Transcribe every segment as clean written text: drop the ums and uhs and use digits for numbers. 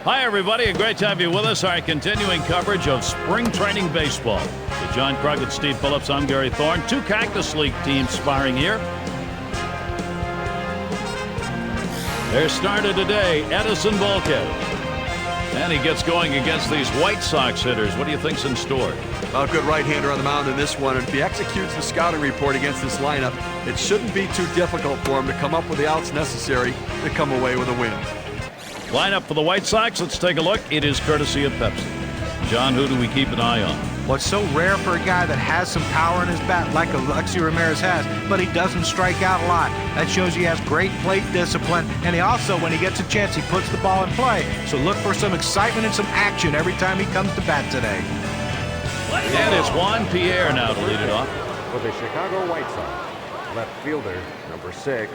Hi, everybody, and great to have you with us. Our continuing coverage of spring training baseball. With John Krug and Steve Phillips, I'm Gary Thorne. Two Cactus League teams sparring here. They're started today, Edison Volquez. And he gets going against these White Sox hitters. What do you think's in store? A good right-hander on the mound in this one. And if he executes the scouting report against this lineup, it shouldn't be too difficult for him to come up with the outs necessary to come away with a win. Lineup for the White Sox, let's take a look. It is courtesy of Pepsi. John, who do we keep an eye on? Well, it's so rare for a guy that has some power in his bat like Alexi Ramirez has, but he doesn't strike out a lot. That shows he has great plate discipline, and he also, when he gets a chance, he puts the ball in play. So look for some excitement and some action every time he comes to bat today. And it's Juan Pierre now to lead it off. For the Chicago White Sox, left fielder, number 6,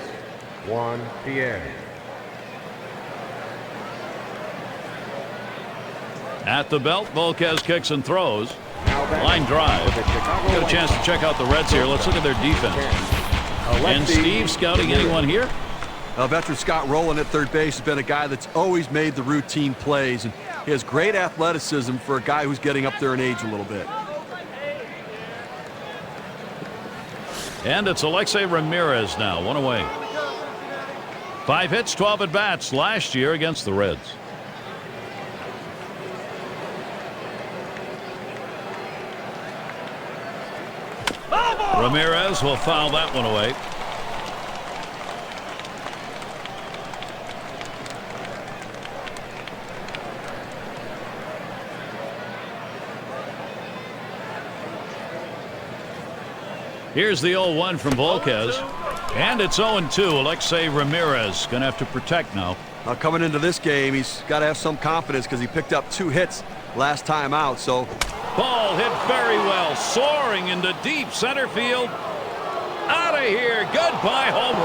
Juan Pierre. At the belt, Volquez kicks and throws. Line drive. Get a chance to check out the Reds here. Let's look at their defense. And Steve, scouting anyone here? Veteran Scott Rowland at third base has been a guy that's always made the routine plays, and he has great athleticism for a guy who's getting up there in age a little bit. And it's Alexi Ramirez now, one away. 5 hits, 12 at-bats last year against the Reds. Ramirez will foul that one away. Here's the 0-1 from Volquez. And it's 0-2. Alexi Ramirez going to have to protect now. Coming into this game, he's got to have some confidence because he picked up 2 hits last time out. So ball hit very well, soaring into deep center field. Out of here. Goodbye home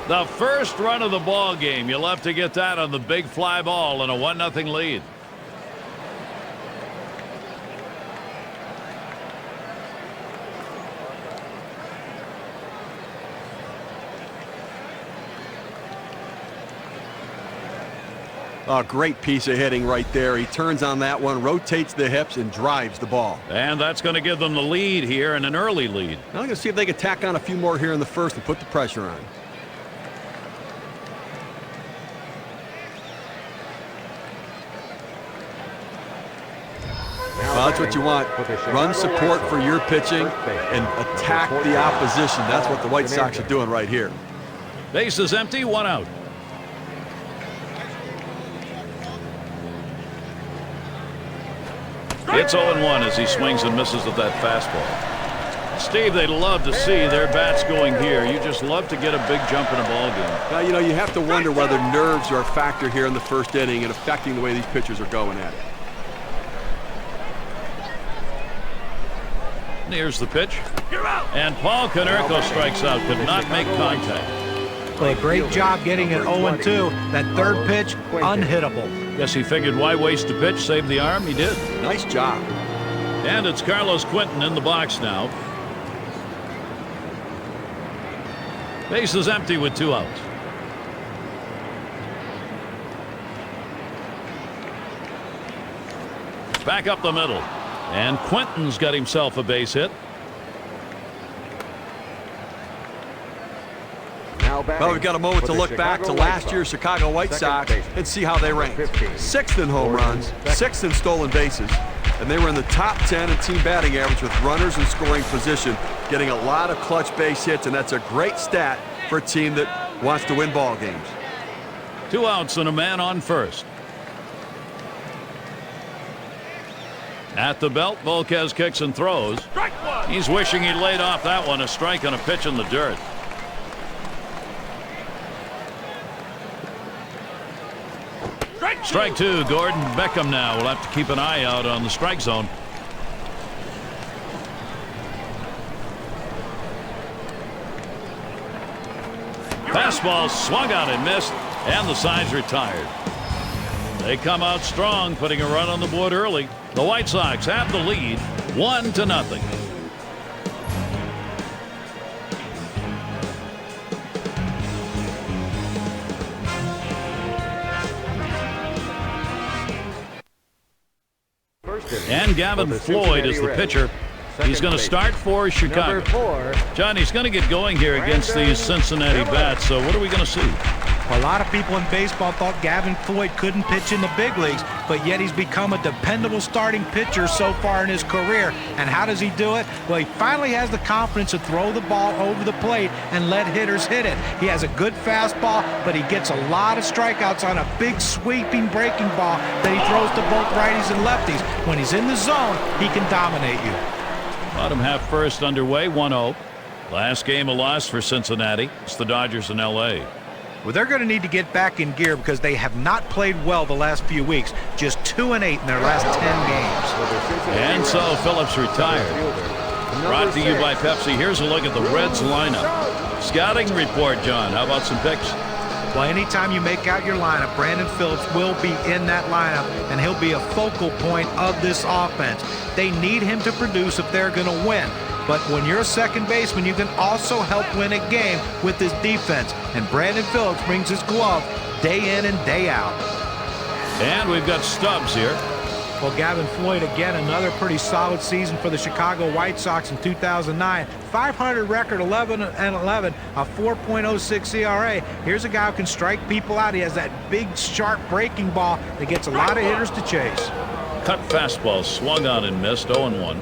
run. The first run of the ball game. You'll have to get that on the big fly ball and a 1-0 lead. A great piece of hitting right there. He turns on that one, rotates the hips, and drives the ball. And that's going to give them the lead here, and an early lead. Now I'm going to see if they can tack on a few more here in the first and put the pressure on. Well, that's what you want. Run support for your pitching and attack the opposition. That's what the White Sox are doing right here. Base is empty, 1 out. It's 0-1 as he swings and misses with that fastball. Steve, they'd love to see their bats going here. You just love to get a big jump in a ball game. Well, you know, you have to wonder whether nerves are a factor here in the first inning and affecting the way these pitchers are going at it. And here's the pitch. And Paul Konerko strikes out, could not make contact. Well, a great job getting it 0-2. That third pitch, unhittable. Guess he figured why waste a pitch, save the arm. He did. Nice job. And it's Carlos Quentin in the box now. Base is empty with 2 outs. Back up the middle. And Quentin's got himself a base hit. Well, we've got a moment to look back to last year's Chicago White Sox and see how they ranked. 6th in home runs, 6th in stolen bases, and they were in the top 10 in team batting average with runners in scoring position, getting a lot of clutch base hits, and that's a great stat for a team that wants to win ball games. 2 outs and a man on first. At the belt, Volquez kicks and throws. He's wishing he'd laid off that one, a strike on a pitch in the dirt. Strike 2, Gordon Beckham now will have to keep an eye out on the strike zone. Fastball swung out and missed, and the side's retired. They come out strong, putting a run on the board early. The White Sox have the lead, 1-0. And Gavin Floyd is the pitcher. He's going to start for Chicago. John, he's going to get going here against these Cincinnati bats. So what are we going to see? A lot of people in baseball thought Gavin Floyd couldn't pitch in the big leagues, but yet he's become a dependable starting pitcher so far in his career. And how does he do it? Well, he finally has the confidence to throw the ball over the plate and let hitters hit it. He has a good fastball, but he gets a lot of strikeouts on a big sweeping breaking ball that he throws to both righties and lefties. When he's in the zone, he can dominate you. Bottom half first underway, 1-0. Last game a loss for Cincinnati. It's the Dodgers in L.A. Well, they're going to need to get back in gear because they have not played well the last few weeks. Just 2-8 in their last 10 games. And so Phillips retired. Brought to you by Pepsi. Here's a look at the Reds lineup. Scouting report, John. How about some picks? Well, anytime you make out your lineup, Brandon Phillips will be in that lineup, and he'll be a focal point of this offense. They need him to produce if they're going to win. But when you're a second baseman, you can also help win a game with this defense. And Brandon Phillips brings his glove day in and day out. And we've got Stubbs here. Well, Gavin Floyd, again, another pretty solid season for the Chicago White Sox in 2009. 500 record, 11-11, a 4.06 ERA. Here's a guy who can strike people out. He has that big, sharp breaking ball that gets a lot of hitters to chase. Cut fastball, swung on and missed, 0-1.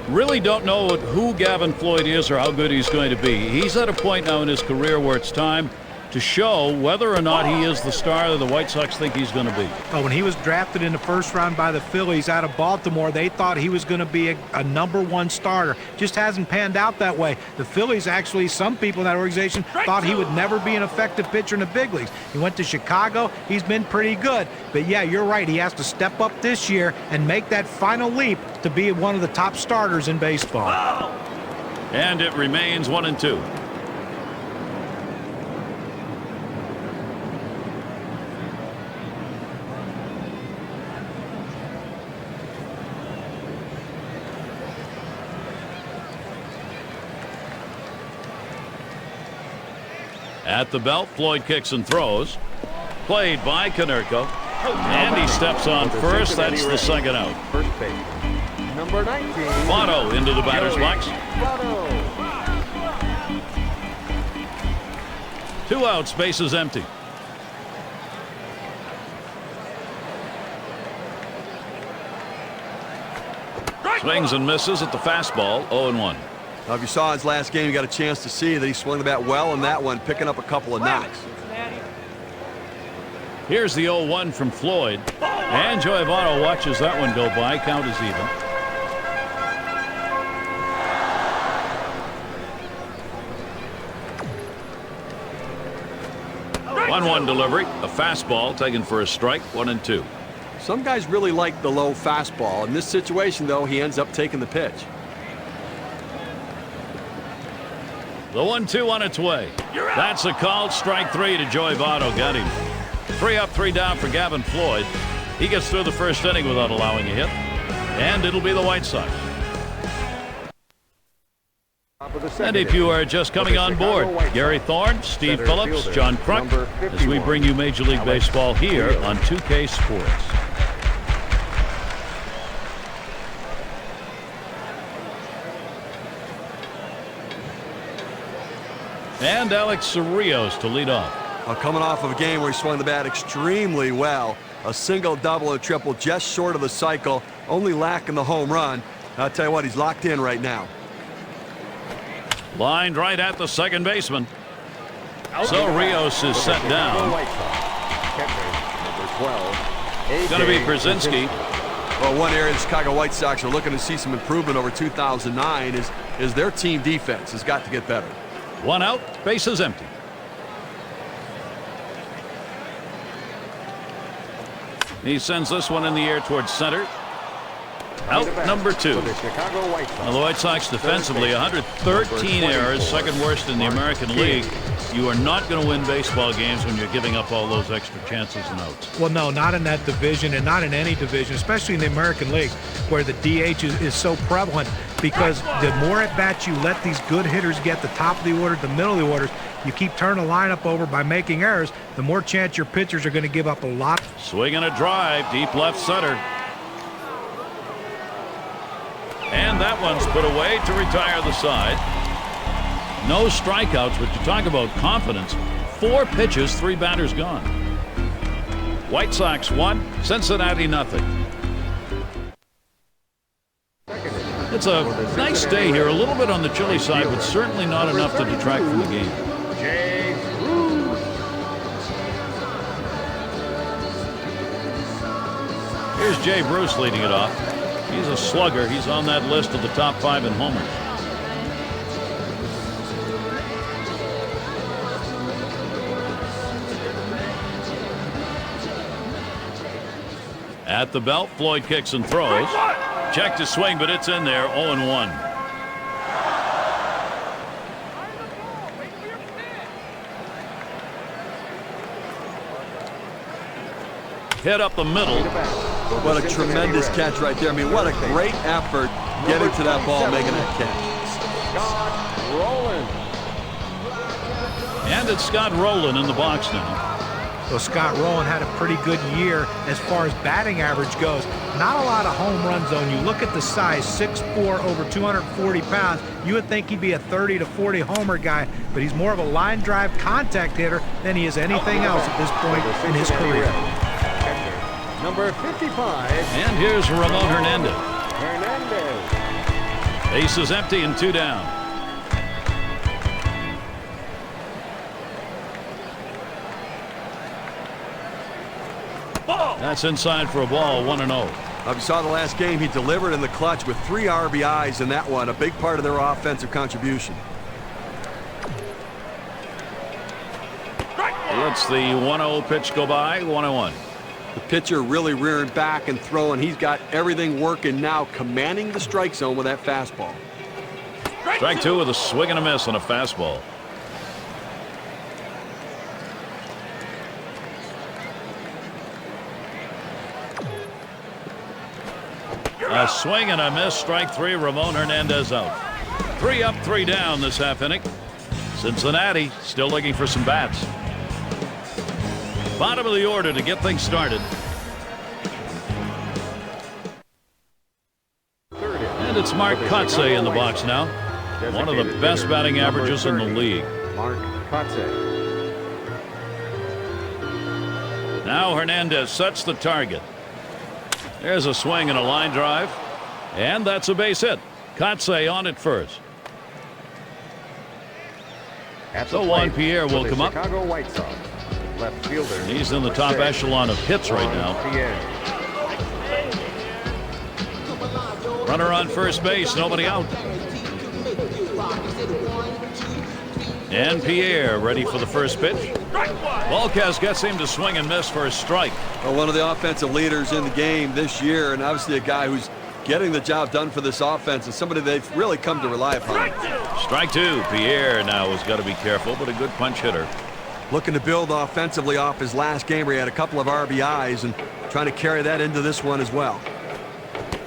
Really don't know who Gavin Floyd is or how good he's going to be. He's at a point now in his career where it's time to show whether or not he is the star that the White Sox think he's going to be. Oh, when he was drafted in the first round by the Phillies out of Baltimore, they thought he was going to be a #1 starter. Just hasn't panned out that way. The Phillies, actually, some people in that organization thought he would never be an effective pitcher in the big leagues. He went to Chicago. He's been pretty good. But, yeah, you're right. He has to step up this year and make that final leap to be one of the top starters in baseball. And it remains 1-2. At the belt, Floyd kicks and throws. Played by Konerko. And he steps on first. That's the second out. First base. Number 19. Votto into the batter's box. 2 outs, base is empty. Swings and misses at the fastball, 0-1. Now, if you saw his last game, you got a chance to see that he swung the bat well in that one, picking up a couple of knocks. Here's the 0-1 from Floyd. And Joey Votto watches that one go by. Count is even. One delivery. A fastball taken for a strike. 1-2. Some guys really like the low fastball. In this situation, though, he ends up taking the pitch. The 1-2 on its way. That's a called strike 3 to Joey Votto. Got him. 3 up, 3 down for Gavin Floyd. He gets through the first inning without allowing a hit. And it'll be the White Sox. And if you are just coming on board, Gary Thorne, Steve Phillips, John Kruk, as we bring you Major League Baseball here on 2K Sports. And Alex Cerrillos to lead off. Coming off of a game where he swung the bat extremely well. A single, double, and triple just short of the cycle, only lacking the home run. I'll tell you what, he's locked in right now. Lined right at the second baseman. So Rios is set down. It's going to be Brzezinski. Well, one area the Chicago White Sox are looking to see some improvement over 2009 is their team defense has got to get better. 1 out, base is empty. He sends this one in the air towards center. Out number 2. Now the White Sox defensively, 113 errors, second worst in the American League. You are not going to win baseball games when you're giving up all those extra chances and outs. Well, no, not in that division and not in any division, especially in the American League, where the DH is so prevalent, because the more at-bats you let these good hitters get, the top of the order, the middle of the orders, you keep turning the lineup over by making errors, the more chance your pitchers are going to give up a lot. Swing and a drive, deep left center. And that one's put away to retire the side. No strikeouts, but you talk about confidence. 4 pitches, 3 batters gone. White Sox 1, Cincinnati nothing. It's a nice day here, a little bit on the chilly side, but certainly not enough to detract from the game. Here's Jay Bruce leading it off. He's a slugger. He's on that list of the top 5 in homers. At the belt, Floyd kicks and throws. Checked his swing, but it's in there. 0-1. Hit up the middle. What a tremendous catch right there. I mean, what a great effort getting to that ball, making that catch. And it's Scott Rowland in the box now. So Scott Rowland had a pretty good year as far as batting average goes. Not a lot of home runs on you. Look at the size, 6'4", over 240 pounds. You would think he'd be a 30 to 40 homer guy, but he's more of a line drive contact hitter than he is anything else at this point in his career. Number 55. And here's Ramon Hernandez. Bases empty and 2 down. That's inside for a ball, 1-0. If you saw the last game, he delivered in the clutch with 3 RBIs in that one, a big part of their offensive contribution. Let's the 1-0 pitch go by, 1-1. The pitcher really rearing back and throwing. He's got everything working now, commanding the strike zone with that fastball. Strike 2 with a swing and a miss on a fastball. A swing and a miss. Strike 3. Ramon Hernandez out. 3 up, 3 down this half inning. Cincinnati still looking for some bats. Bottom of the order to get things started. And it's Mark Kotsay in the box now. One of the best batting averages in the league. Mark Kotsay. Now Hernandez sets the target. There's a swing and a line drive. And that's a base hit. Kotsay on it first. So Juan Pierre will come up. Chicago White Sox. Left fielder. He's in the top echelon of hits right now. Runner on first base, nobody out. And Pierre ready for the first pitch. Volquez gets him to swing and miss for a strike. Well, one of the offensive leaders in the game this year, and obviously a guy who's getting the job done for this offense, and somebody they've really come to rely upon. Strike 2. Pierre now has got to be careful, but a good punch hitter. Looking to build offensively off his last game where he had a couple of RBIs and trying to carry that into this one as well.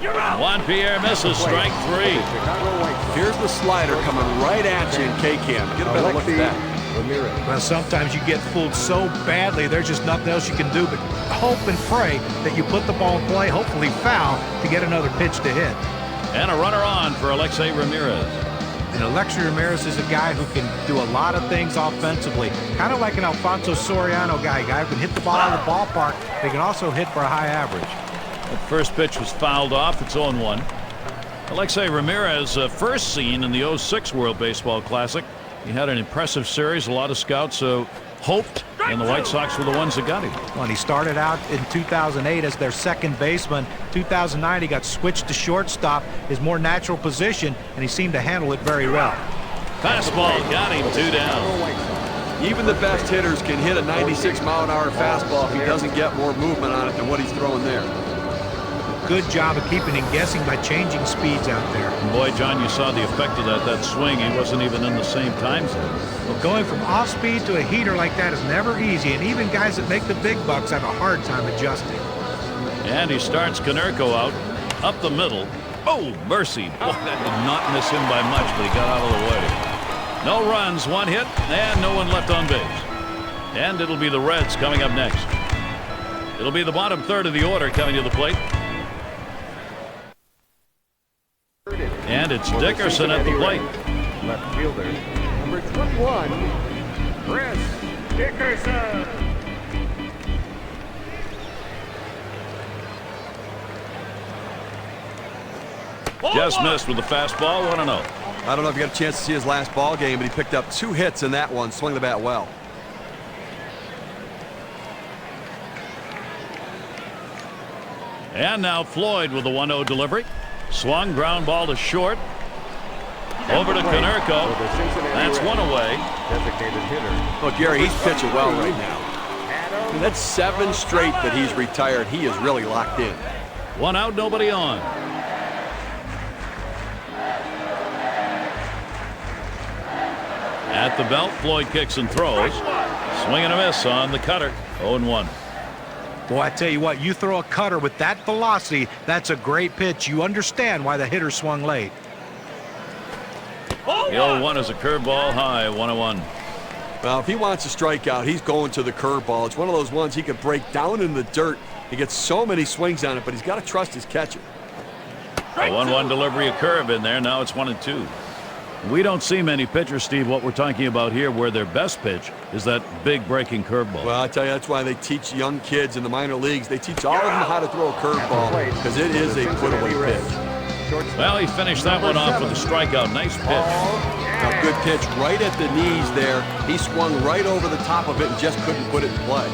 Juan Pierre misses. Strike 3. Here's the slider coming right at you in K-Cam. Get a better look at that. Well, sometimes you get fooled so badly, there's just nothing else you can do but hope and pray that you put the ball in play, hopefully foul, to get another pitch to hit. And a runner on for Alexei Ramirez. And Alexei Ramirez is a guy who can do a lot of things offensively. Kind of like an Alfonso Soriano guy who can hit the ball out of the ballpark. They can also hit for a high average. The first pitch was fouled off. It's 0-1. Alexei Ramirez, first seen in the 06 World Baseball Classic. He had an impressive series. A lot of scouts hoped, and the White Sox were the ones that got him. Well, he started out in 2008 as their second baseman. 2009, he got switched to shortstop, his more natural position, and he seemed to handle it very well. Fastball got him. 2 down. Even the best hitters can hit a 96-mile-an-hour fastball if he doesn't get more movement on it than what he's throwing there. Good job of keeping him guessing by changing speeds out there. And boy, John, you saw the effect of that swing. He wasn't even in the same time zone. Well, going from off speed to a heater like that is never easy, and even guys that make the big bucks have a hard time adjusting. And he starts Konerko out up the middle. Oh, mercy. Boy, that did not miss him by much, but he got out of the way. No runs, 1 hit, and no one left on base. And it'll be the Reds coming up next. It'll be the bottom third of the order coming to the plate. And it's Dickerson at the plate. Left fielder, number 21, Chris Dickerson. Just missed with the fastball, 1-0. I don't know if you got a chance to see his last ball game, but he picked up 2 hits in that one, swung the bat well. And now Floyd with the 1-0 delivery. Swung, ground ball to short. Over to Konerko. That's one away. Designated hitter. Look, Gary, he's pitching well right now. And that's 7 straight that he's retired. He is really locked in. 1 out, nobody on. At the belt, Floyd kicks and throws. Swing and a miss on the cutter. 0-1. Boy, I tell you what, you throw a cutter with that velocity, that's a great pitch. You understand why the hitter swung late. The 0-1 is a curveball high, 1-1. Well, if he wants a strikeout, he's going to the curveball. It's one of those ones he could break down in the dirt. He gets so many swings on it, but he's got to trust his catcher. A 1-1 delivery, a curve in there. Now it's 1-2. We don't see many pitchers, Steve, what we're talking about here, where their best pitch is that big breaking curveball. Well, I tell you, that's why they teach young kids in the minor leagues. They teach all of them how to throw a curveball because it is a put-away pitch. Well, he finished that one off with a strikeout. Nice pitch. A good pitch right at the knees there. He swung right over the top of it and just couldn't put it in play.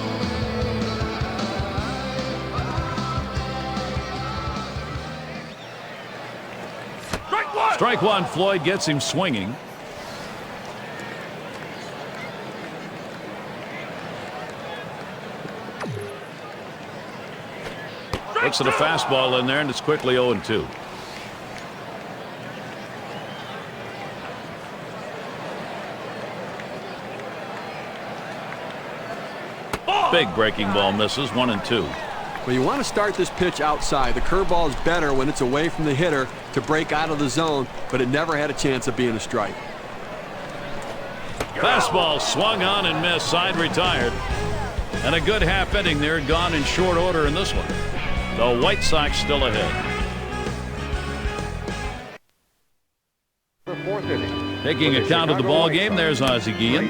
Strike one. Floyd gets him swinging. Looks at a fastball in there, and it's quickly 0-2. Big breaking ball misses, 1-2. Well, you want to start this pitch outside. The curveball is better when it's away from the hitter to break out of the zone, but it never had a chance of being a strike. Fastball swung on and missed, side retired. And a good half inning there, gone in short order in this one. The White Sox still ahead. The 4th inning. Taking account of the ball game, there's Ozzie Guillen.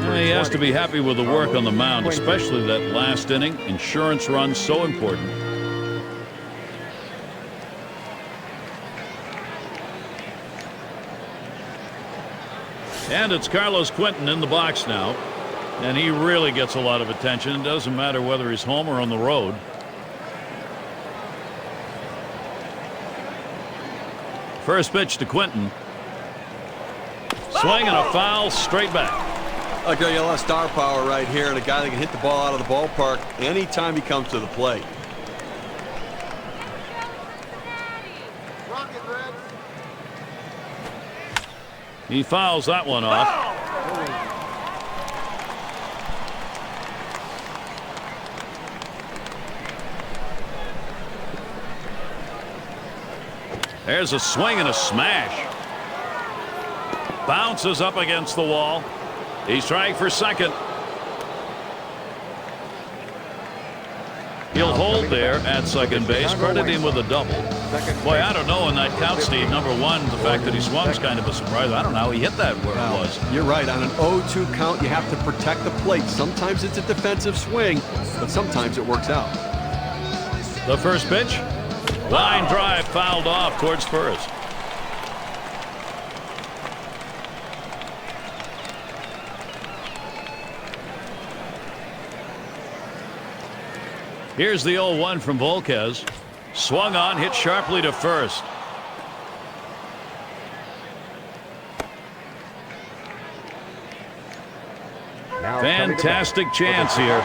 He has to be happy with the work on the mound, especially that last inning. Insurance run so important. And it's Carlos Quentin in the box now. And he really gets a lot of attention. It doesn't matter whether he's home or on the road. First pitch to Quentin. Swing and a foul straight back. I'll tell you, a lot of star power right here, and a guy that can hit the ball out of the ballpark anytime he comes to the plate. He fouls that one off. There's a swing and a smash. Bounces up against the wall. He's trying for second. He'll hold there at second base. Credit him with a double. Boy, I don't know in that count, Steve. Number one, the fact that he swung's kind of a surprise. I don't know how he hit that where it was. You're right. On an 0-2 count, you have to protect the plate. Sometimes it's a defensive swing, but sometimes it works out. The first pitch. Line drive fouled off towards first. Here's the 0-1 from Volquez. Swung on, hit sharply to first. Fantastic chance here.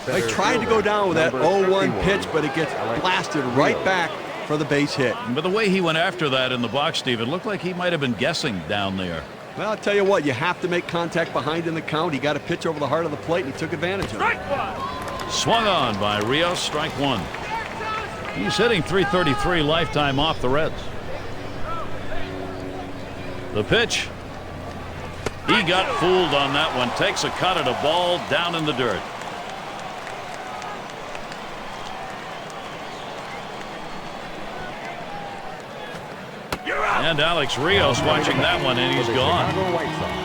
They tried to go down with that 0-1 pitch, but it gets blasted right back for the base hit. But the way he went after that in the box, Steve, it looked like he might have been guessing down there. Well, I'll tell you what, you have to make contact behind in the count. He got a pitch over the heart of the plate, and he took advantage of it. Swung on by Rios, strike one. He's hitting .333 lifetime off the Reds. The pitch. He got fooled on that one. Takes a cut at a ball down in the dirt. And Alex Rios watching that one, and he's gone.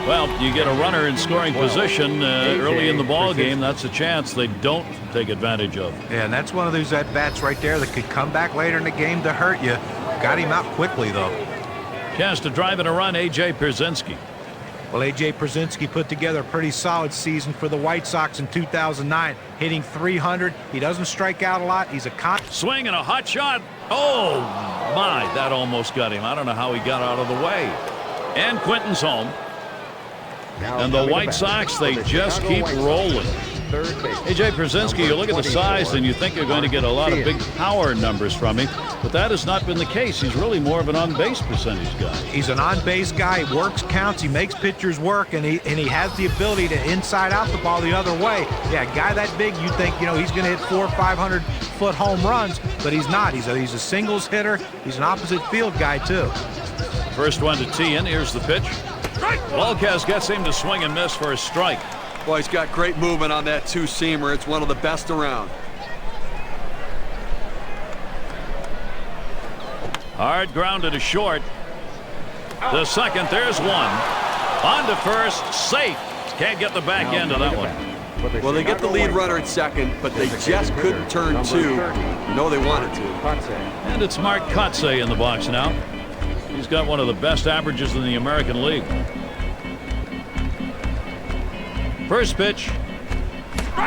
Well, you get a runner in scoring position early in the ball game. That's a chance they don't take advantage of. Yeah, and that's one of those at-bats right there that could come back later in the game to hurt you. Got him out quickly, though. Chance to drive in a run, A.J. Pierzynski. Well, A.J. Pierzynski put together a pretty solid season for the White Sox in 2009, hitting .300. He doesn't strike out a lot. He's a swing and a hot shot. Oh, my, that almost got him. I don't know how he got out of the way. And Quinton's home. And the White Sox, they just keep rolling. A.J. Pierzynski, you look at the size and you think you're going to get a lot of big power numbers from him, but that has not been the case. He's really more of an on-base percentage guy. He's an on-base guy. He works counts. He makes pitchers work, and he has the ability to inside out the ball the other way. Yeah, a guy that big, you think, you know, he's going to hit 400 or 500-foot home runs, but he's not. He's a singles hitter. He's an opposite field guy, too. First one to tee in. Here's the pitch. Volquez gets him to swing and miss for a strike. Boy, he's got great movement on that two-seamer. It's one of the best around. Hard grounded to short. The second, there's one. On to first, safe. Can't get the back end of that one. Well, they get the lead runner at second, but they just couldn't turn two. No, they wanted to. And it's Mark Kotsay in the box now. He's got one of the best averages in the American League. First pitch.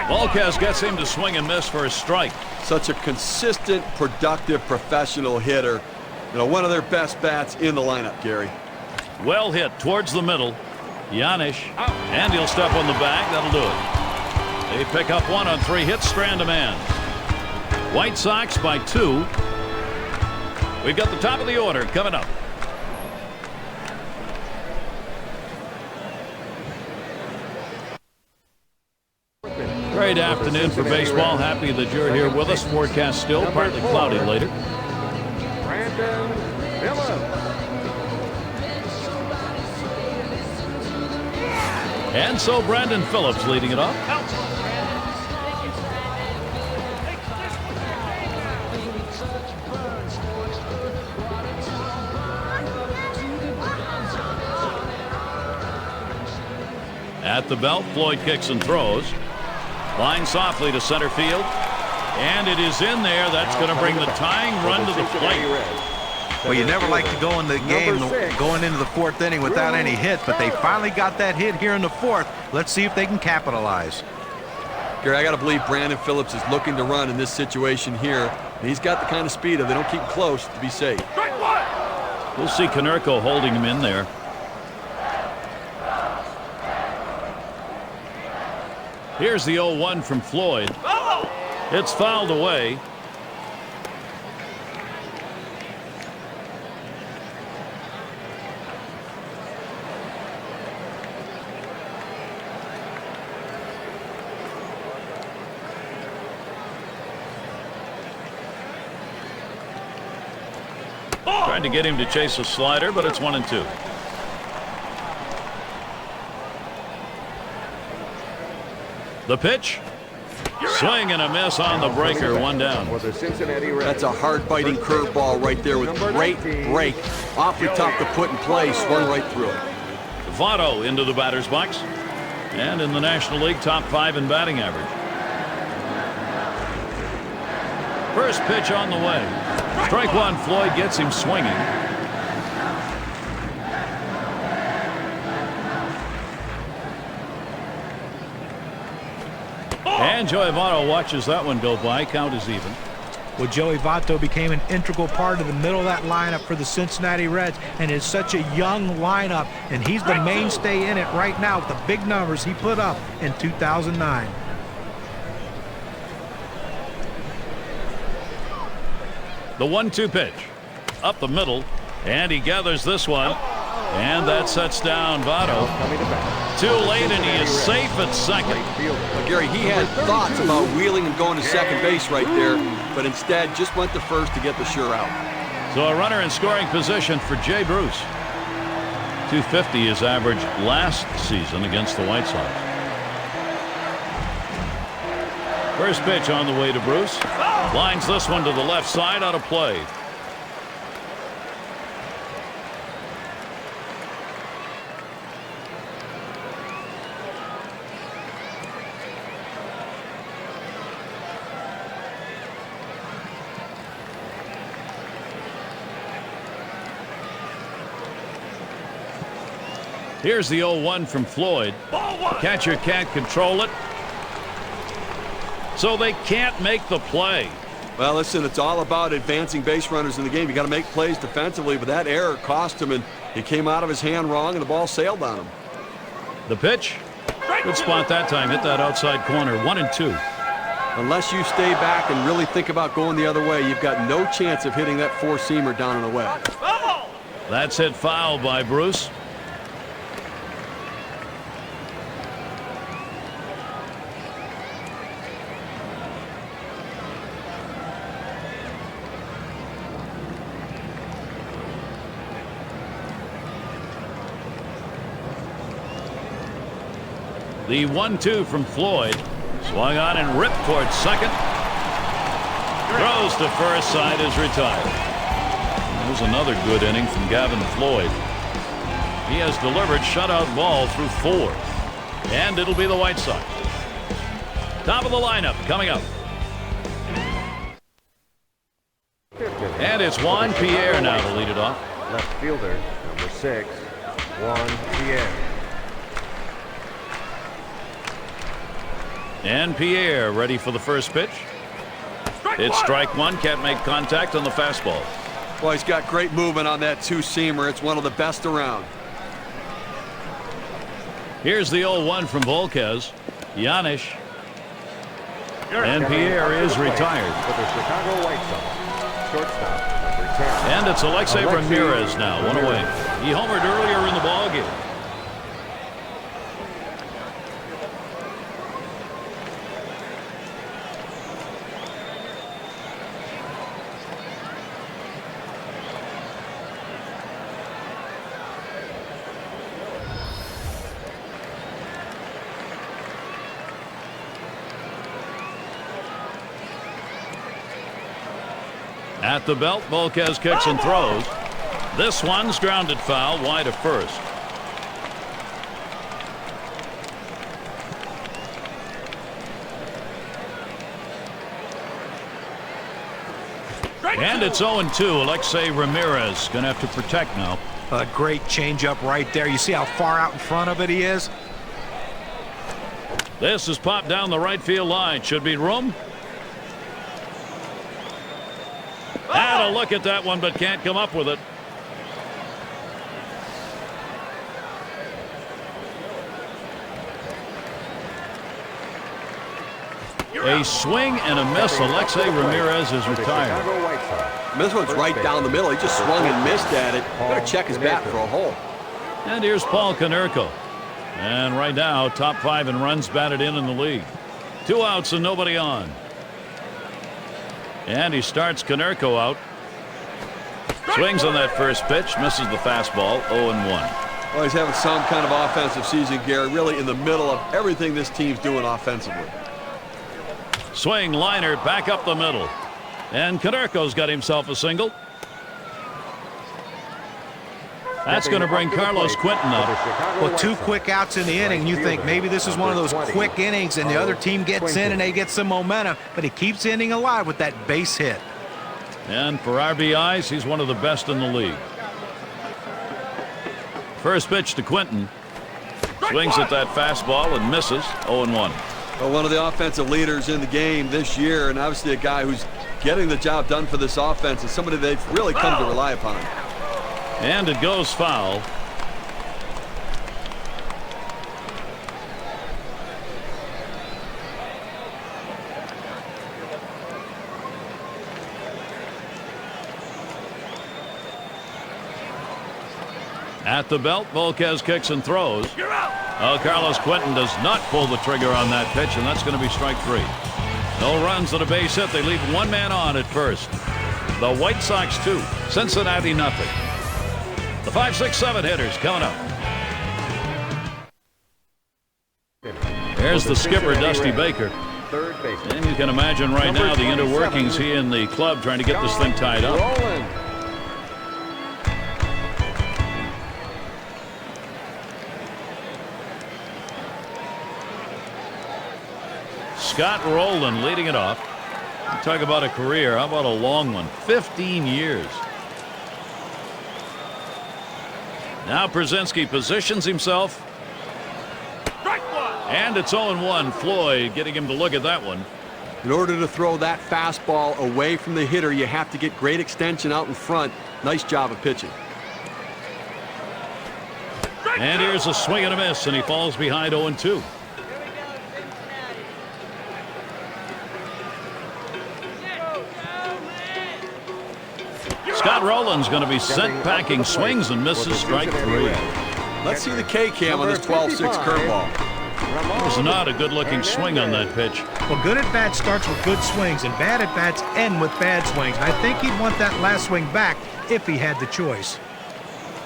Volquez gets him to swing and miss for a strike. Such a consistent, productive, professional hitter. You know, one of their best bats in the lineup, Gary. Well hit towards the middle. Yanish. And he'll step on the bag. That'll do it. They pick up one on 3 hits, strand a man. White Sox by 2. We've got the top of the order coming up. Great afternoon for baseball. Happy that you're here with us. Forecast still partly cloudy later. And so Brandon Phillips leading it off. At the belt, Floyd kicks and throws. Line softly to center field. And it is in there. That's going to bring the tying run to the plate. Well, you never like to go in the game going into the 4th inning without any hit, but they finally got that hit here in the 4th. Let's see if they can capitalize. Gary, I got to believe Brandon Phillips is looking to run in this situation here. And he's got the kind of speed if they don't keep him close to be safe. We'll see Konerko holding him in there. Here's the 0-1 from Floyd. It's fouled away. Trying to get him to chase a slider, but it's 1-2. The pitch. Swing and a miss on the breaker. 1 down. That's a hard-biting curveball right there with great break. Awfully tough to put in play. Swung right through it. Votto into the batter's box. And in the National League, top 5 in batting average. First pitch on the way. Strike 1. Floyd gets him swinging. And Joey Votto watches that one go by. Count is even. Well, Joey Votto became an integral part of the middle of that lineup for the Cincinnati Reds, and it's such a young lineup, and he's the mainstay in it right now with the big numbers he put up in 2009. The 1-2 pitch. Up the middle, and he gathers this one. And that sets down Votto. Too late, and he is safe at second. Well, Gary, he had thoughts about wheeling and going to second base right there, but instead just went to first to get the sure out. So a runner in scoring position for Jay Bruce. 250 is average last season against the White Sox. First pitch on the way to Bruce. Lines this one to the left side, out of play. Here's the 0-1 from Floyd. Catcher can't control it, so they can't make the play. Well, listen, it's all about advancing base runners in the game. You got to make plays defensively, but that error cost him, and he came out of his hand wrong, and the ball sailed on him. The pitch. Good spot that time. Hit that outside corner. 1-2. Unless you stay back and really think about going the other way, you've got no chance of hitting that four-seamer down and away. That's hit foul by Bruce. The 1-2 from Floyd. Swung on and ripped towards second. Throws to first, side is retired. There's another good inning from Gavin Floyd. He has delivered shutout ball through 4. And it'll be the White Sox. Top of the lineup coming up. And it's Juan Pierre now to lead it off. Left fielder, number 6, Juan Pierre. And Pierre ready for the first pitch. It's strike one. Can't make contact on the fastball. Well, he's got great movement on that two-seamer. It's one of the best around. Here's the 0-1 from Volquez. Yanish. And Pierre is retired. For the Chicago White Sox, shortstop, number 10. And it's Alexei Ramirez now, one away. He homered earlier in the ballgame. At the belt, Volquez kicks and throws. This one's grounded foul, wide of first. And it's 0-2. Alexei Ramirez going to have to protect now. A great changeup right there. You see how far out in front of it he is? This is popped down the right field line. Should be room. Had a look at that one, but can't come up with it. A swing and a miss. Alexei Ramirez is retired. This one's right down the middle. He just swung and missed at it. Better check his bat for a hole. And here's Paul Konerko. And right now, top 5 in runs batted in the league. 2 outs and nobody on. And he starts Konerko out. Swings on that first pitch, misses the fastball, 0-1. Well, he's having some kind of offensive season, Gary, really in the middle of everything this team's doing offensively. Swing, liner, back up the middle. And Konerko's got himself a single. That's going to bring Carlos Quentin up. Well, 2 quick outs in the inning. You think maybe this is one of those quick innings and the other team gets in and they get some momentum, but he keeps the inning alive with that base hit. And for RBIs, he's one of the best in the league. First pitch to Quentin. Swings at that fastball and misses, 0-1. Well, one of the offensive leaders in the game this year, and obviously a guy who's getting the job done for this offense, and somebody they've really come to rely upon. And it goes foul. At the belt, Volquez kicks and throws. Oh, Carlos Quentin does not pull the trigger on that pitch, and that's going to be strike 3. No runs on a base hit. They leave 1 man on at first. The White Sox 2, Cincinnati nothing. The 5, 6, 7 hitters coming up. There's the skipper, Dusty Baker. And you can imagine right now the inner workings, he and the club trying to get this thing tied up. Scott Rowland leading it off. Talk about a career. How about a long one? 15 years. Now Brzezinski positions himself. And it's 0-1. Floyd getting him to look at that one. In order to throw that fastball away from the hitter, you have to get great extension out in front. Nice job of pitching. And here's a swing and a miss, and he falls behind 0-2. Scott Rowland's going to be sent packing. Swings and misses, strike 3. Let's see the K-cam on this 12-6 curveball. It was not a good-looking swing on that pitch. Well, good at bat starts with good swings, and bad at bats end with bad swings. I think he'd want that last swing back if he had the choice.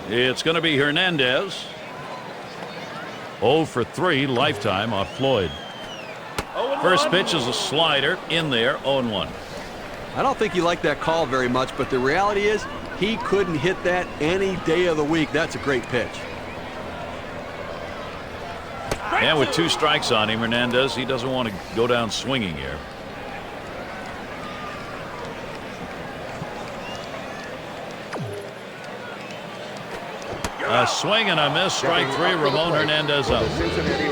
It's going to be Hernandez. 0 for 3 lifetime off Floyd. First pitch is a slider in there, 0-1. I don't think he liked that call very much, but the reality is he couldn't hit that any day of the week. That's a great pitch. And with 2 strikes on him, Hernandez, he doesn't want to go down swinging here. A swing and a miss, strike 3. Ramon Hernandez out.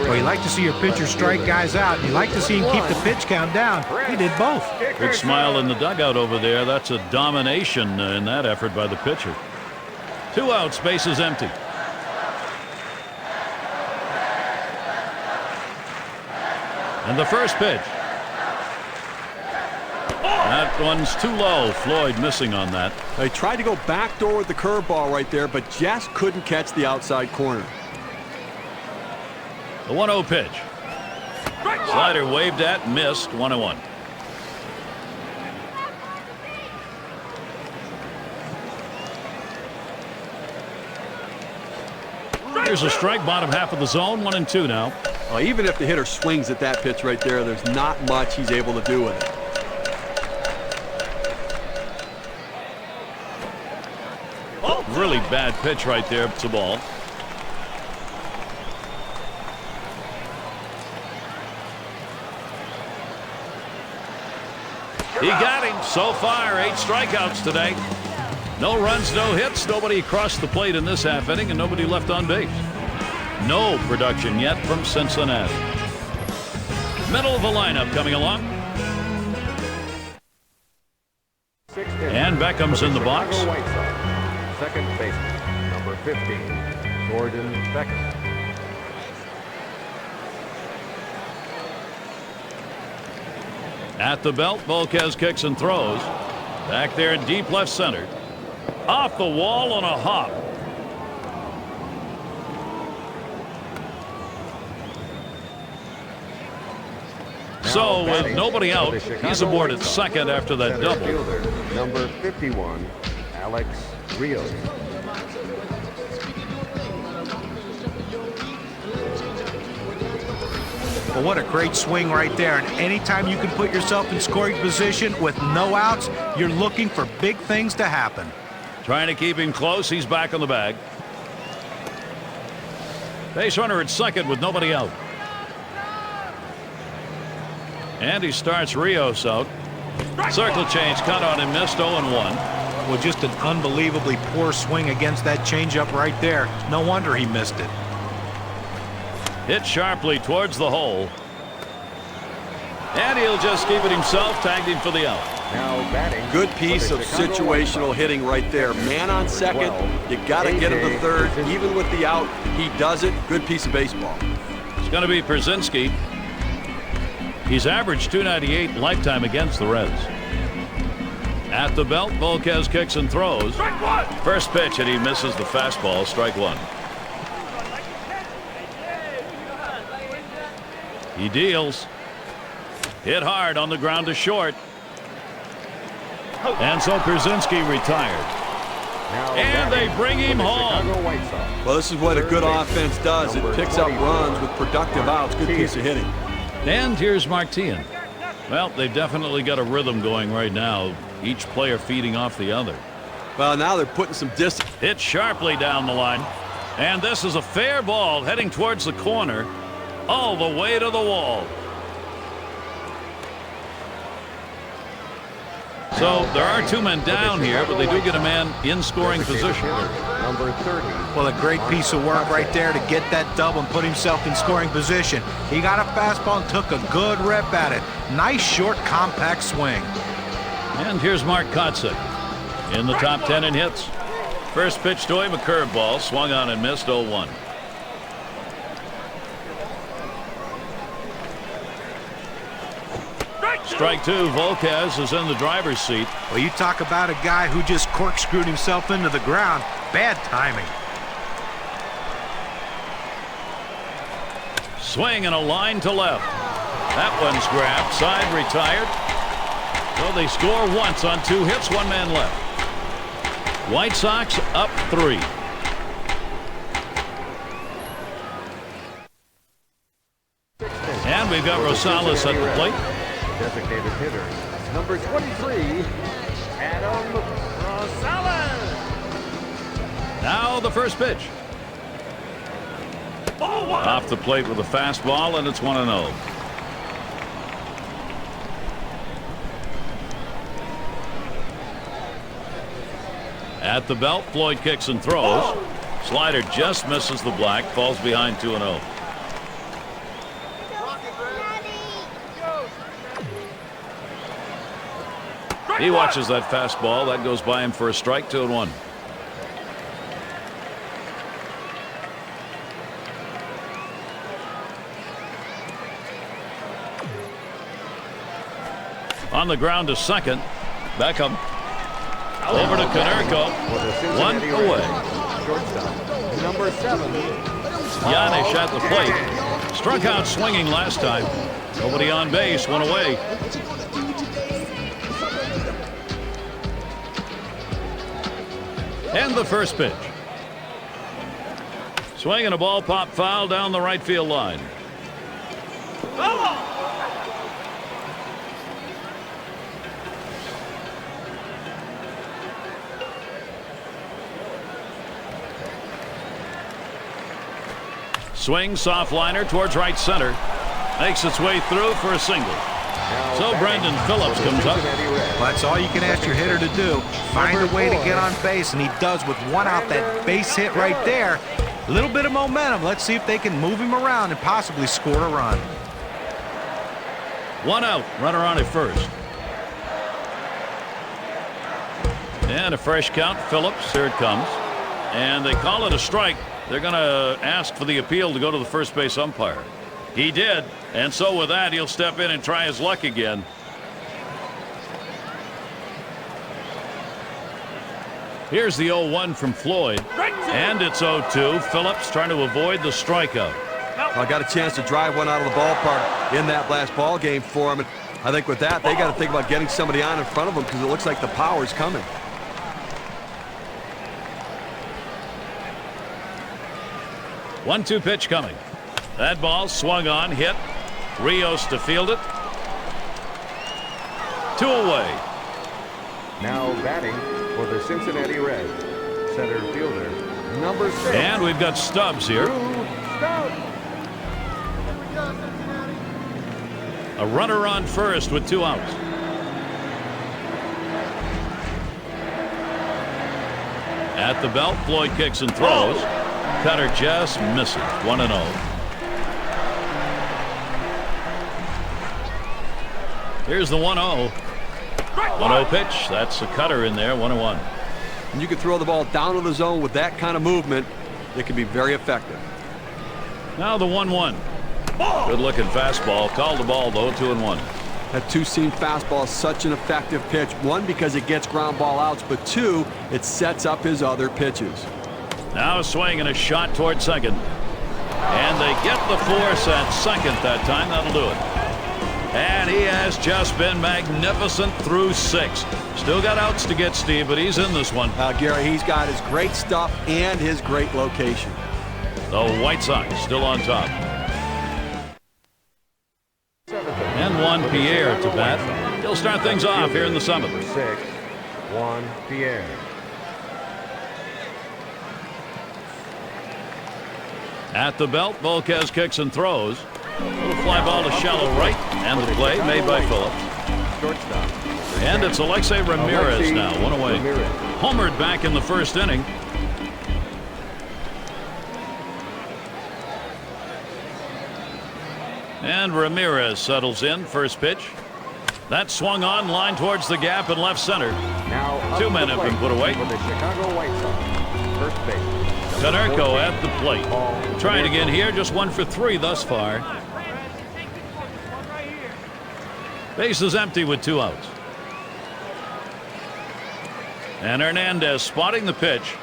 Well, you like to see your pitcher strike guys out. You like to see him keep the pitch count down. He did both. Good smile in the dugout over there. That's a domination in that effort by the pitcher. 2 outs, base is empty. And the first pitch. That one's too low. Floyd missing on that. He tried to go backdoor with the curveball right there, but just couldn't catch the outside corner. The 1-0 pitch. Slider waved at, missed, 1-1. Here's a strike, bottom half of the zone, 1-2 now. Even if the hitter swings at that pitch right there, there's not much he's able to do with it. Really bad pitch right there. It's a ball. He got him. So far, 8 strikeouts today. No runs, no hits. Nobody crossed the plate in this half inning, and nobody left on base. No production yet from Cincinnati. Middle of the lineup coming along. And Beckham's in the box. Second baseman, number 15, Gordon Beckham. At the belt, Volquez kicks and throws. Back there in deep left center. Off the wall on a hop. So with nobody out, he's aboard at second after that double. Fielder, number 51, Alex Rios. Well, what a great swing right there. And anytime you can put yourself in scoring position with no outs, you're looking for big things to happen. Trying to keep him close. He's back on the bag. Base runner at second with nobody out. And he starts Rios out. Circle change, cut on him, missed, 0-1. Well, just an unbelievably poor swing against that changeup right there. No wonder he missed it. Hit sharply towards the hole. And he'll just keep it himself, tagged him for the out. Now batting. Good piece of situational hitting right there. Man on second, you got to get him to third. Even with the out, he does it. Good piece of baseball. It's going to be Brzezinski. He's averaged .298 lifetime against the Reds. At the belt, Volquez kicks and throws. First pitch, and he misses the fastball. Strike 1. He deals. Hit hard on the ground to short. And so Brzezinski retired. And they bring him home. Well, this is what a good offense does. It picks up runs with productive outs. Good piece of hitting. And here's Martin. Well, they've definitely got a rhythm going right now. Each player feeding off the other. Well, now they're putting some distance. Hit sharply down the line. And this is a fair ball heading towards the corner. All the way to the wall. So there are two men down here, but they do get a man in scoring position. Number 30. Well, a great piece of work right there to get that double and put himself in scoring position. He got a fastball and took a good rip at it. Nice, short, compact swing. And here's Mark Kotsik in the top 10 in hits. First pitch to him, a curveball, swung on and missed, 0-1. Strike two. Volquez is in the driver's seat. Well, you talk about a guy who just corkscrewed himself into the ground. Bad timing. Swing and a line to left. That one's grabbed. Side retired. So they score once on 2 hits, 1 man left. White Sox up 3. And we've got Rosales at the plate. Designated hitter, number 23, Adam Rosales. Now the first pitch. Off the plate with a fastball, and it's 1-0. At the belt, Floyd kicks and throws. Slider just misses the black, falls behind 2-0. He watches that fastball. That goes by him for a strike, 2-1. On the ground to second. Beckham. Over to Konerko. 1 away. Shortstop, number 7. Yanish at the plate. Struck out swinging last time. Nobody on base, 1 away. And the first pitch. Swing and a ball pop foul down the right field line. Swing, soft liner towards right center. Makes its way through for a single. So Brandon Phillips comes up. Well, that's all you can ask your hitter to do. Find a way to get on base, and he does with 1 out. That base hit right there. A little bit of momentum. Let's see if they can move him around and possibly score a run. 1 out. Runner on at first. And a fresh count. Phillips. Here it comes. And they call it a strike. They're going to ask for the appeal to go to the first base umpire. He did, and so with that, he'll step in and try his luck again. Here's the 0-1 from Floyd, and it's 0-2. Phillips trying to avoid the strikeout. Well, I got a chance to drive one out of the ballpark in that last ball game for him. And I think with that, they got to think about getting somebody on in front of them because it looks like the power's coming. 1-2 pitch coming. That ball swung on, hit. Rios to field it. 2 away. Now batting for the Cincinnati Reds, center fielder, number 6. And we've got Stubbs here. A runner on first with 2 outs. At the belt, Floyd kicks and throws. Cutter just misses. 1-0. Here's the 1-0. 1-0 pitch. That's a cutter in there. 1-1. And you can throw the ball down to the zone with that kind of movement. It can be very effective. Now the 1-1. Good looking fastball. Called the ball though. 2-1. That two-seam fastball is such an effective pitch. 1, because it gets ground ball outs, but 2, it sets up his other pitches. Now a swing and a shot toward second. And they get the force at second that time. That'll do it. And he has just been magnificent through 6. Still got outs to get, Steve, but he's in this one. Gary, he's got his great stuff and his great location. The White Sox still on top. And Juan Pierre to bat. He'll start things off here in the 7th. Number 6, Juan Pierre. At the belt, Volquez kicks and throws. Little fly ball to shallow right, and the play made by Phillips. shortstop. And it's Alexei Ramirez now, one away. Ramirez. Homered back in the first inning. And Ramirez settles in. First pitch. That swung on, line towards the gap in left center. Now up Two to men the have been plate put away. For the Chicago White Sox. First base. Canerco at the plate. Trying again here, just 1 for 3 thus far. Base is empty with 2 outs. And Hernandez spotting the pitch.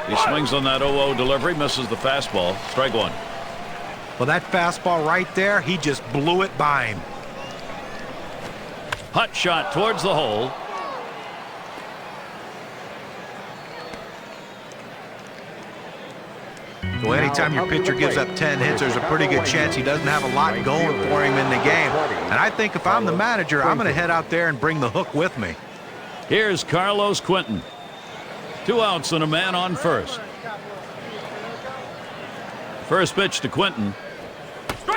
He swings on that 0-0 delivery, misses the fastball. Strike 1. Well, that fastball right there, he just blew it by him. Hut shot towards the hole. So anytime your pitcher gives up 10 hits, there's a pretty good chance he doesn't have a lot going for him in the game. And I think if I'm the manager, I'm going to head out there and bring the hook with me. Here's Carlos Quentin. 2 outs and a man on first. First pitch to Quentin.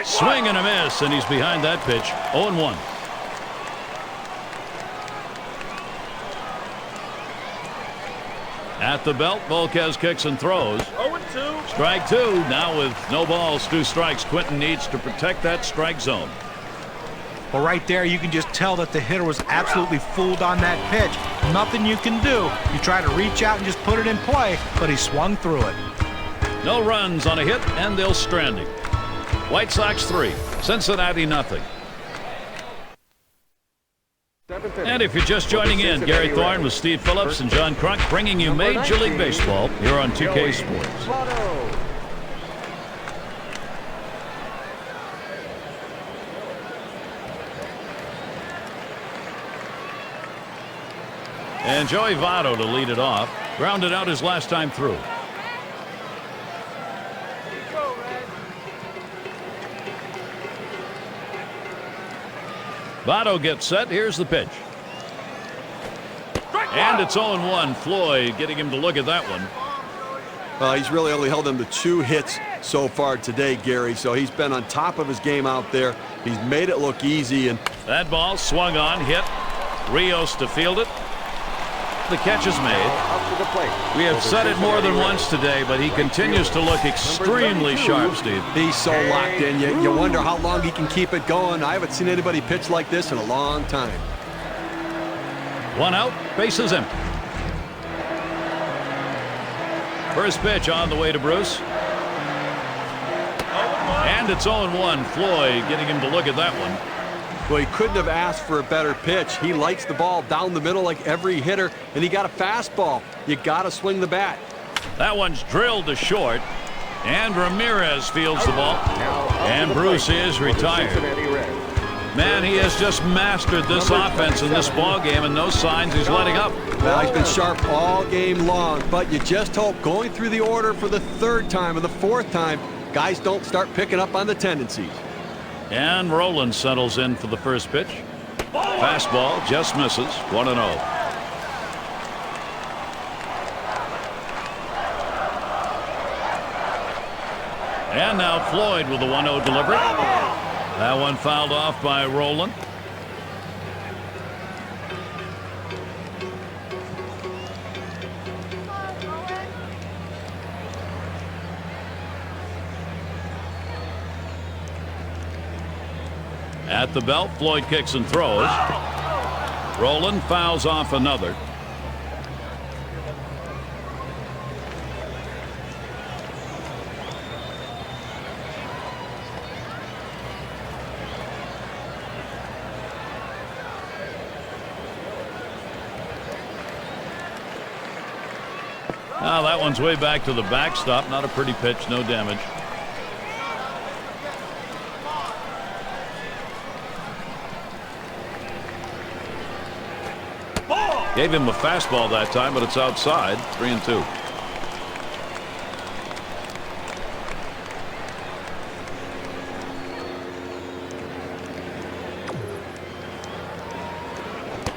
Swing and a miss, and he's behind that pitch. 0-1. At the belt, Volquez kicks and throws. 0-2. Strike 2. Now with no balls, 2 strikes, Quentin needs to protect that strike zone. Well, right there, you can just tell that the hitter was absolutely fooled on that pitch. Nothing you can do. You try to reach out and just put it in play, but he swung through it. No runs on a hit, and they'll strand him. White Sox 3, Cincinnati nothing. And if you're just joining in, Gary Thorne with Steve Phillips and John Crunk bringing you Major League Baseball here on 2K Sports. And Joey Votto to lead it off. Grounded out his last time through. Votto gets set. Here's the pitch. And it's 0-1. Floyd getting him to look at that one. He's really only held him to 2 hits so far today, Gary. So he's been on top of his game out there. He's made it look easy. And that ball swung on, hit. Rios to field it. The catch is made. We have said it more than once today, but he continues to look extremely sharp, Steve. He's so locked in. You wonder how long he can keep it going. I haven't seen anybody pitch like this in a long time. 1 out, bases empty. First pitch on the way to Bruce. And it's 0-1. Floyd getting him to look at that one. Well, he couldn't have asked for a better pitch. He likes the ball down the middle like every hitter, and he got a fastball. You got to swing the bat. That one's drilled to short, and Ramirez fields the ball, and Bruce is retired. Man, he has just mastered this offense in this ball game, and no signs he's letting up. Well, he's been sharp all game long, but you just hope going through the order for the 3rd time and the 4th time, guys don't start picking up on the tendencies. And Roland settles in for the first pitch. Fastball just misses. 1-0. And now Floyd with the 1-0 delivery. That one fouled off by Roland. At the belt, Floyd kicks and throws. Roland fouls off another. Now that one's way back to the backstop. Not a pretty pitch, no damage. Gave him a fastball that time, but it's outside. 3-2.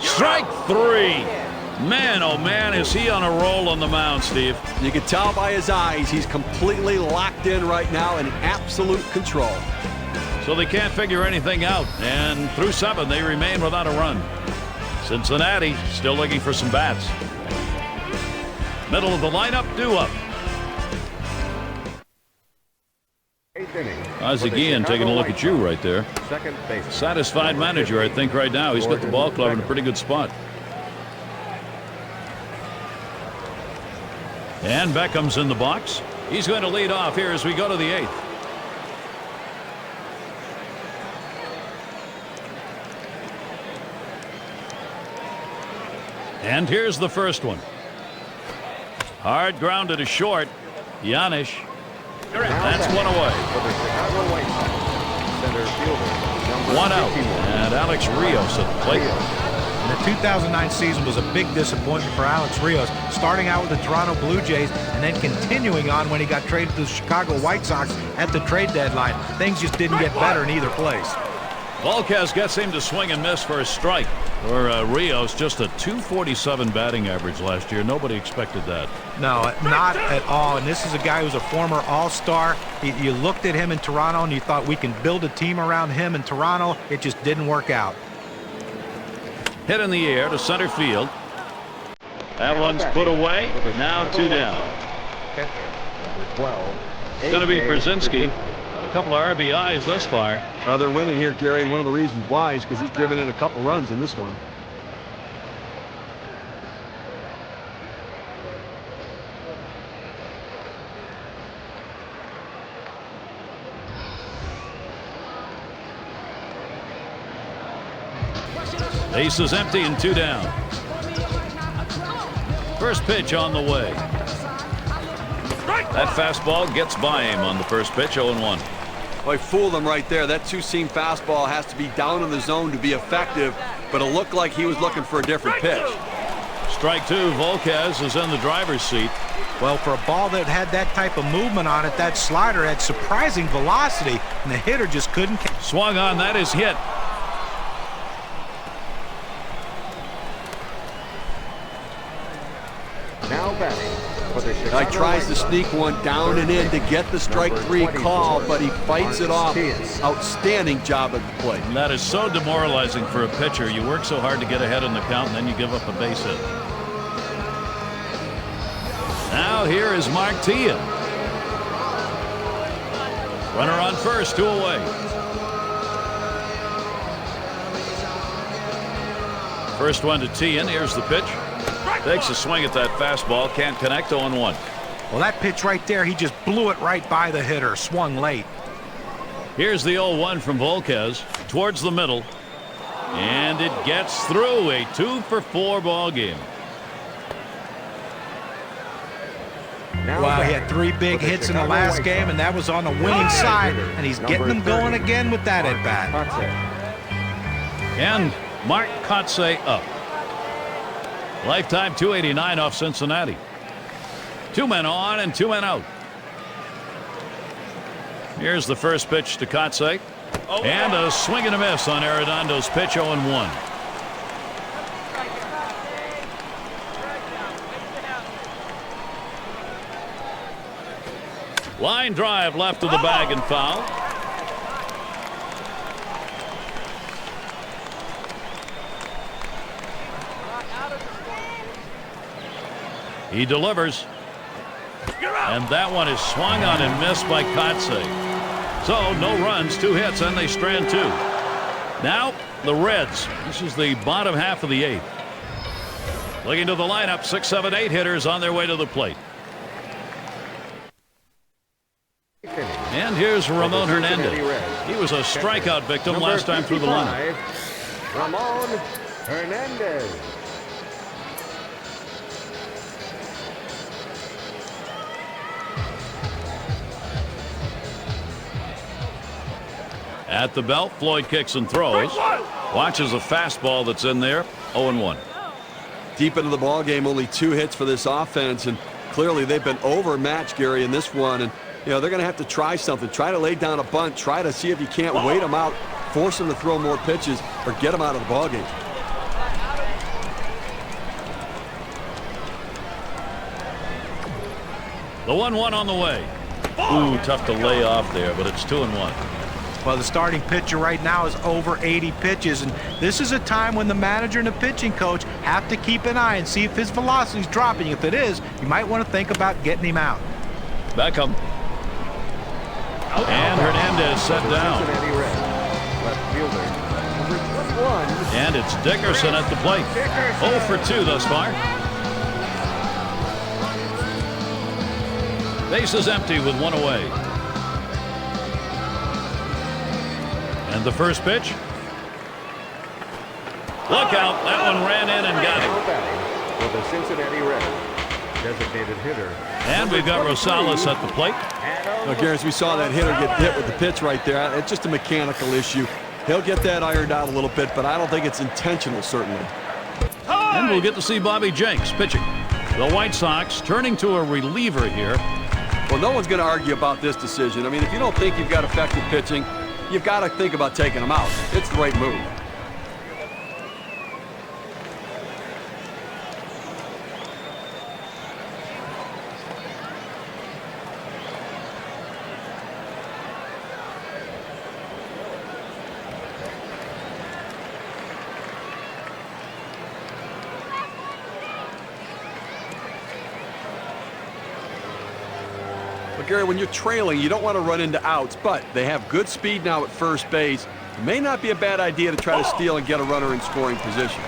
Strike 3. Man, oh man, is he on a roll on the mound, Steve. You can tell by his eyes he's completely locked in right now and in absolute control. So they can't figure anything out. And through 7, they remain without a run. Cincinnati still looking for some bats. Middle of the lineup, due up. Ozzie Guillen taking a look at you right there. Second base. Satisfied manager, I think, right now. He's got the ball club in a pretty good spot. And Beckham's in the box. He's going to lead off here as we go to the 8th. And here's the first one. Hard grounded to short. Yanish. That's one away. For the Chicago White Sox, center fielder, number One out. 51. And Alex Rios at the plate. And the 2009 season was a big disappointment for Alex Rios, starting out with the Toronto Blue Jays and then continuing on when he got traded to the Chicago White Sox at the trade deadline. Things just didn't get better in either place. Volquez gets him to swing and miss for a strike. For Rios, just a .247 batting average last year. Nobody expected that. No, not at all. And this is a guy who's a former All-Star. You looked at him in Toronto and you thought we can build a team around him in Toronto. It just didn't work out. Hit in the air to center field. That one's put away. Now 2 down. Number 12. It's going to be Brzezinski. A couple of RBIs thus far. They're winning here, Gary, and one of the reasons why is because he's driven in a couple runs in this one. Base is empty and 2 down. First pitch on the way. That fastball gets by him on the first pitch, 0-1. Well, he fooled him right there. That two-seam fastball has to be down in the zone to be effective, but it looked like he was looking for a different pitch. Strike 2. Volquez is in the driver's seat. Well, for a ball that had that type of movement on it, that slider had surprising velocity, and the hitter just couldn't catch. Swung on, that is hit. Now batting for the Chicago He tries White to Sox, sneak one down and in to get the strike number 3 24, call, but he fights it off. Marcus. Outstanding job at the plate. And that is so demoralizing for a pitcher. You work so hard to get ahead in the count, and then you give up a base hit. Now here is Martia. Runner on first, 2 away. First one to Tian. Here's the pitch. Takes a swing at that fastball. Can't connect. 0-1. Well, that pitch right there, he just blew it right by the hitter. Swung late. Here's the 0-1 from Volquez towards the middle. And it gets through. A 2-for-4 ball game. Now Wow, he batting had 3 big for the hits in the Chicago last White game, Sox, and that was on the winning side, and he's getting them going again with that at bat. And Mark Kotsay up. Lifetime .289 off Cincinnati. 2 men on and 2 men out. Here's the first pitch to Kotsay. And a swing and a miss on Arredondo's pitch, 0-1. Line drive left of the bag and foul. He delivers. And that one is swung on and missed by Kotsay. So no runs, 2 hits, and they strand 2. Now the Reds. This is the bottom half of the 8th. Looking to the lineup, 6, 7, 8 hitters on their way to the plate. And here's Ramon Hernandez. He was a strikeout victim last time through the lineup. Ramon Hernandez. At the belt, Floyd kicks and throws. Watches a fastball that's in there, 0-1. Deep into the ball game, only 2 hits for this offense, and clearly they've been overmatched, Gary, in this one. And you know they're going to have to try something. Try to lay down a bunt. Try to see if you can't wait them out, force them to throw more pitches, or get them out of the ball game. The 1-1 on the way. Ooh, tough to lay off there, but it's 2-1. Well, the starting pitcher right now is over 80 pitches, and this is a time when the manager and the pitching coach have to keep an eye and see if his velocity is dropping. If it is, you might want to think about getting him out. Beckham. And Hernandez set down. Cincinnati Reds. Left fielder, number 21. And it's Dickerson at the plate. 0 for 2 thus far. Bases empty with one away. And the first pitch. Look out. That one ran in and got Now him. batting for the Cincinnati Reds. Designated hitter. And we've got Rosales at the plate. Now, Garrett, we saw that hitter get hit with the pitch right there. It's just a mechanical issue. He'll get that ironed out a little bit, but I don't think it's intentional, certainly. And we'll get to see Bobby Jenks pitching. The White Sox turning to a reliever here. Well, no one's going to argue about this decision. I mean, if you don't think you've got effective pitching, you've got to think about taking him out. It's the right move. But Gary, when you're trailing, you don't want to run into outs, but they have good speed now at first base. It may not be a bad idea to try to steal and get a runner in scoring position.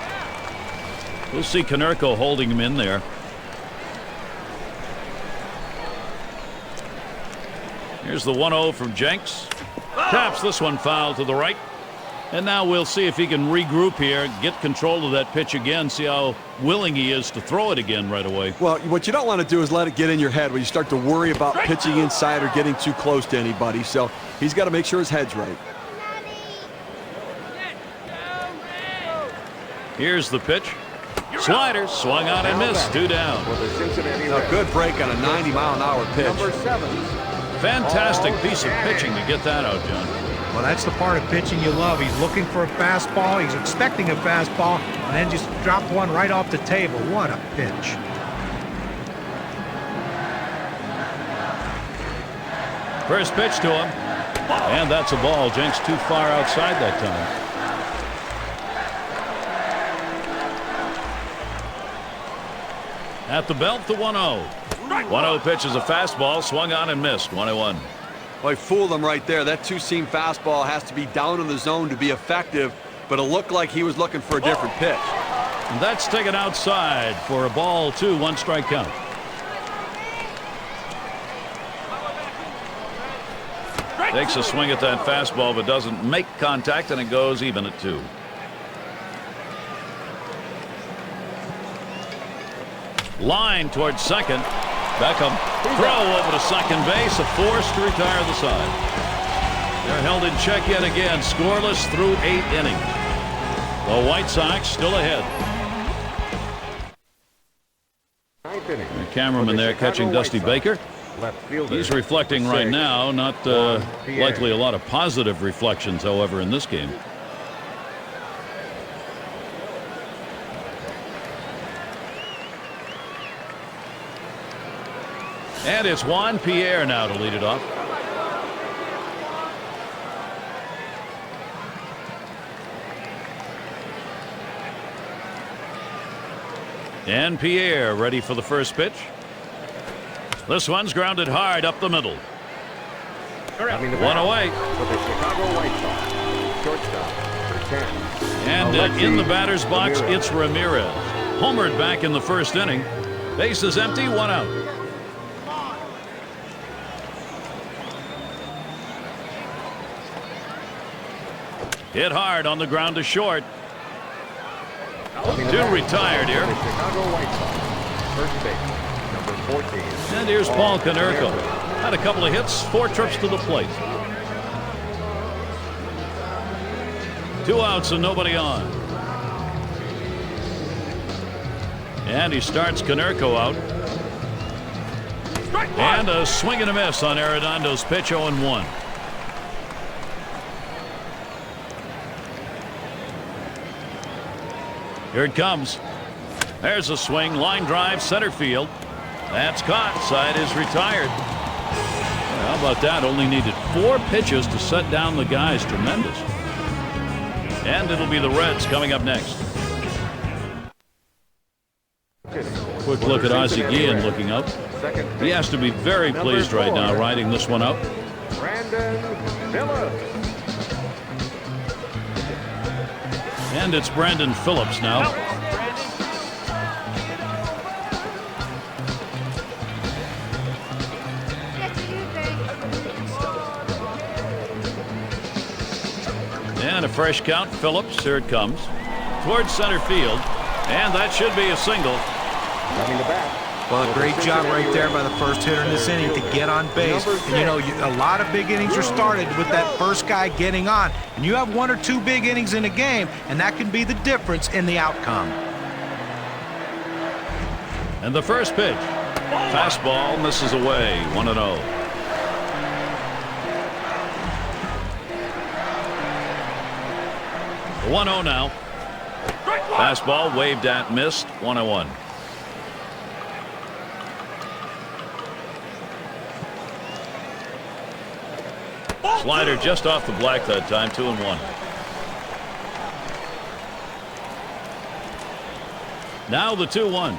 We'll see Konerko holding him in there. Here's the 1-0 from Jenks. Taps this one foul to the right. And now we'll see if he can regroup here, get control of that pitch again, see how willing he is to throw it again right away. Well, what you don't want to do is let it get in your head when you start to worry about pitching inside or getting too close to anybody. So he's got to make sure his head's right. Here's the pitch. Slider swung out and missed. 2 down. For the Cincinnati A Reds. good break on a 90-mile-an-hour pitch. Number 7. Fantastic piece of pitching to get that out, John. Well, that's the part of pitching you love. He's looking for a fastball. He's expecting a fastball, and then just dropped one right off the table. What a pitch. First pitch to him. And that's a ball. Jenks too far outside that time. At the belt, the 1-0. 1-0 pitch is a fastball, swung on and missed. 1-1. Well, he fooled him right there. That two-seam fastball has to be down in the zone to be effective, but it looked like he was looking for a different pitch. And that's taken outside for a ball, 2, 1 strike count. Takes a swing at that fastball, but doesn't make contact, and it goes even at 2. Line towards second. Beckham throw over to second base. A force to retire the side. They're held in check yet again. Scoreless through 8 innings. The White Sox still ahead. Ninth inning. The cameraman there catching Dusty Baker. Left fielder. He's reflecting right 6. now. Not likely a lot of positive reflections, however, in this game. And it's Juan Pierre now to lead it off. And Pierre ready for the first pitch. This one's grounded hard up the middle. Having the One bat away. For the Chicago White Sox. Shortstop, for 10. And Alexi in the batter's box, Ramirez. it's Ramirez. Homered back in the first inning. Base is empty, 1 out. Hit hard on the ground to short. Having the 2 bat retired here. for the Chicago White Sox. First base, number 14. And here's Paul Konerko. Had a couple of hits, 4 trips to the plate. 2 outs and nobody on. And he starts Konerko out. And a swing and a miss on Arredondo's pitch, 0-1. Here it comes. There's a swing, line drive, center field. That's caught. Side is retired. Well, How about that? Only needed 4 pitches to set down the guys. Tremendous. And it'll be the Reds coming up next. Quick look at Ozzie Guillen looking up. He has to be very pleased right now riding this one out. And it's Brandon Phillips now. And a fresh count. Phillips, here it comes. Towards center field. And that should be a single. Coming to bat. Well, a great job right there by the first hitter in this inning to get on base. And you know, a lot of big innings are started with that first guy getting on. And you have 1 or 2 big innings in a game, and that can be the difference in the outcome. And the first pitch. Fastball misses away. 1-0. The 1-0 now. Fastball waved at, missed. 1-1. Slider just off the black that time. 2-1. Now the 2-1.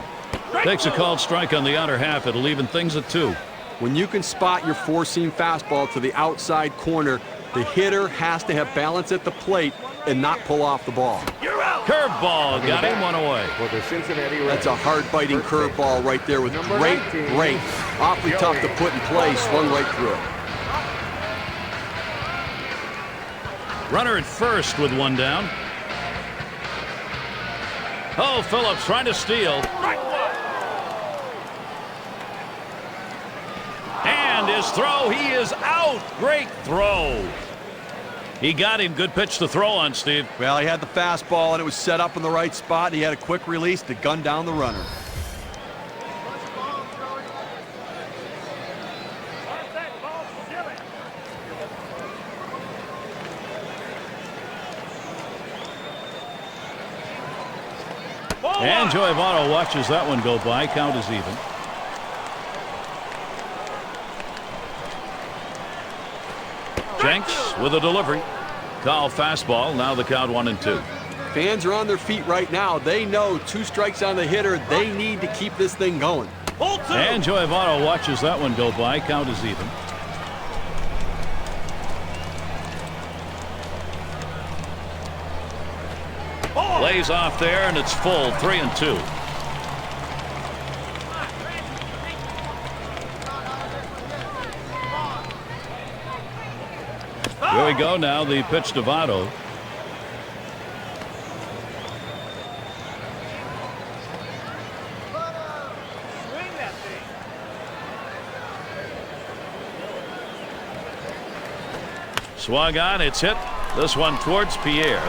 Takes a called strike on the outer half. It'll even things at 2. When you can spot your 4-seam fastball to the outside corner, the hitter has to have balance at the plate and not pull off the ball. Curveball got him, 1 away. For the Cincinnati Reds. That's a hard-biting curveball right there with great break. Awfully tough to put in play. Swung right through it. Runner at first with 1 down. Oh, Phillips trying to steal. And his throw, he is out. Great throw. He got him. Good pitch to throw on, Steve. Well, he had the fastball, and it was set up in the right spot. He had a quick release to gun down the runner. And Joey Votto watches that one go by. Count is even. Jenks with a delivery. Call fastball. Now the count 1-2. Fans are on their feet right now. They know 2 strikes on the hitter. They need to keep this thing going. And Joey Votto watches that one go by. Count is even. Lays off there, and it's full. 3-2. Here we go now. The pitch to Votto. Swung on. It's hit. This one towards Pierre.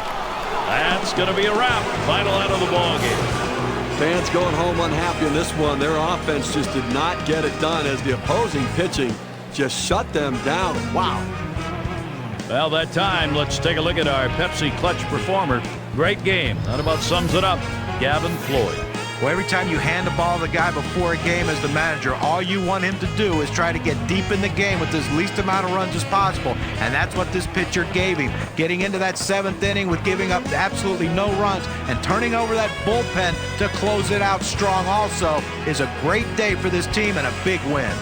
That's going to be a wrap. Final out of the ball game. Fans going home unhappy in this one. Their offense just did not get it done as the opposing pitching just shut them down. Wow. Well, that time, let's take a look at our Pepsi Clutch performer. Great game. That about sums it up. Gavin Floyd. Well, every time you hand the ball to the guy before a game as the manager, all you want him to do is try to get deep in the game with as least amount of runs as possible. And that's what this pitcher gave him. Getting into that 7th inning with giving up absolutely no runs and turning over that bullpen to close it out strong also is a great day for this team and a big win.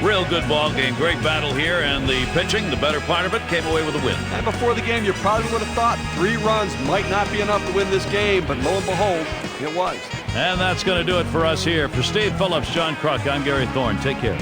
Real good ball game. Great battle here, and the pitching, the better part of it, came away with a win. And before the game, you probably would have thought 3 runs might not be enough to win this game, but lo and behold, it was. And that's going to do it for us here. For Steve Phillips, John Kruk, I'm Gary Thorne. Take care.